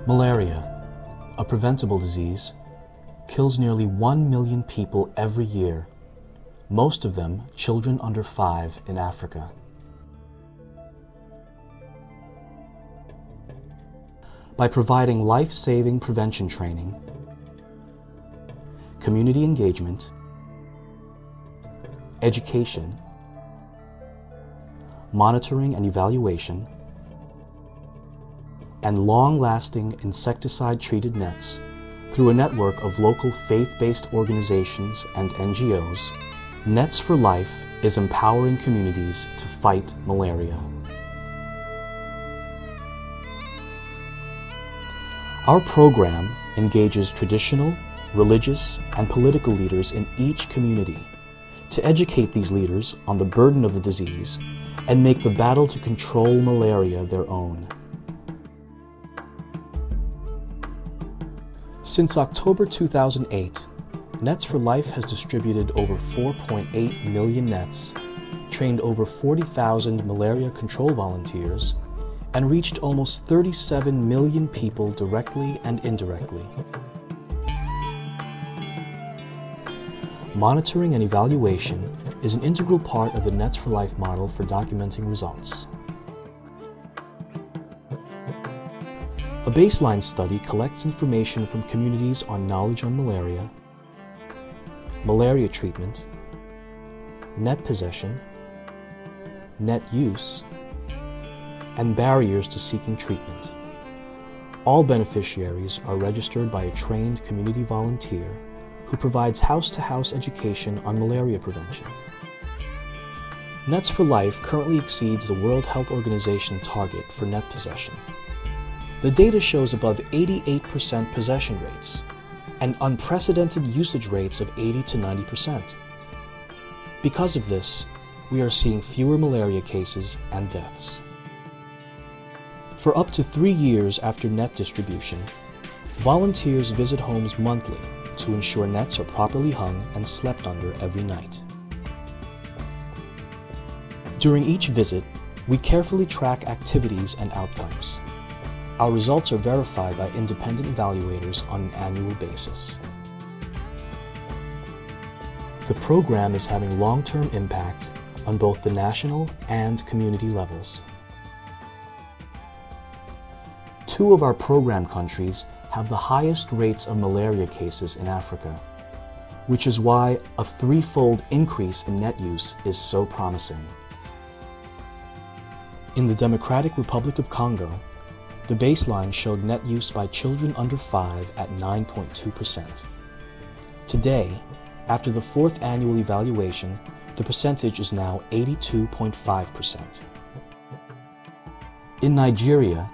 Malaria, a preventable disease, kills nearly 1 million people every year, most of them children under 5 in Africa. By providing life-saving prevention training, community engagement, education, monitoring and evaluation, and long-lasting insecticide-treated nets through a network of local faith-based organizations and NGOs, Nets4Life is empowering communities to fight malaria. Our program engages traditional, religious, and political leaders in each community to educate these leaders on the burden of the disease and make the battle to control malaria their own. Since October 2008, Nets4Life has distributed over 4.8 million nets, trained over 40,000 malaria control volunteers, and reached almost 37 million people directly and indirectly. Monitoring and evaluation is an integral part of the Nets4Life model for documenting results. A baseline study collects information from communities on knowledge on malaria, malaria treatment, net possession, net use, and barriers to seeking treatment. All beneficiaries are registered by a trained community volunteer who provides house-to-house education on malaria prevention. Nets4Life currently exceeds the World Health Organization target for net possession. The data shows above 88% possession rates and unprecedented usage rates of 80 to 90%. Because of this, we are seeing fewer malaria cases and deaths. For up to 3 years after net distribution, volunteers visit homes monthly to ensure nets are properly hung and slept under every night. During each visit, we carefully track activities and outcomes. Our results are verified by independent evaluators on an annual basis. The program is having long-term impact on both the national and community levels. 2 of our program countries have the highest rates of malaria cases in Africa, which is why a 3-fold increase in net use is so promising. In the Democratic Republic of Congo, the baseline showed net use by children under 5 at 9.2%. Today, after the 4th annual evaluation, the percentage is now 82.5%. In Nigeria,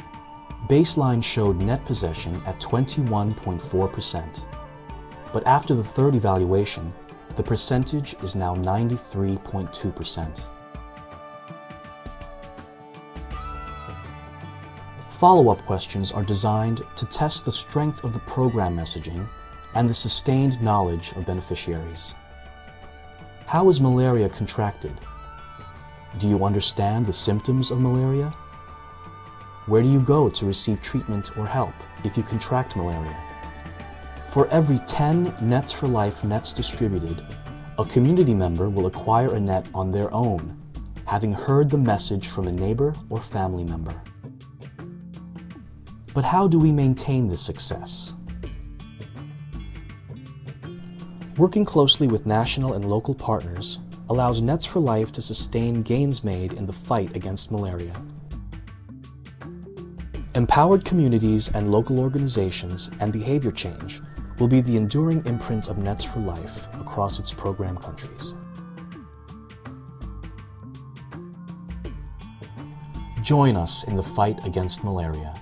baseline showed net possession at 21.4%, but after the 3rd evaluation, the percentage is now 93.2%. Follow-up questions are designed to test the strength of the program messaging and the sustained knowledge of beneficiaries. How is malaria contracted? Do you understand the symptoms of malaria? Where do you go to receive treatment or help if you contract malaria? For every 10 Nets4Life nets distributed, a community member will acquire a net on their own, having heard the message from a neighbor or family member. But how do we maintain this success? Working closely with national and local partners allows Nets4Life to sustain gains made in the fight against malaria. Empowered communities and local organizations and behavior change will be the enduring imprint of Nets4Life across its program countries. Join us in the fight against malaria.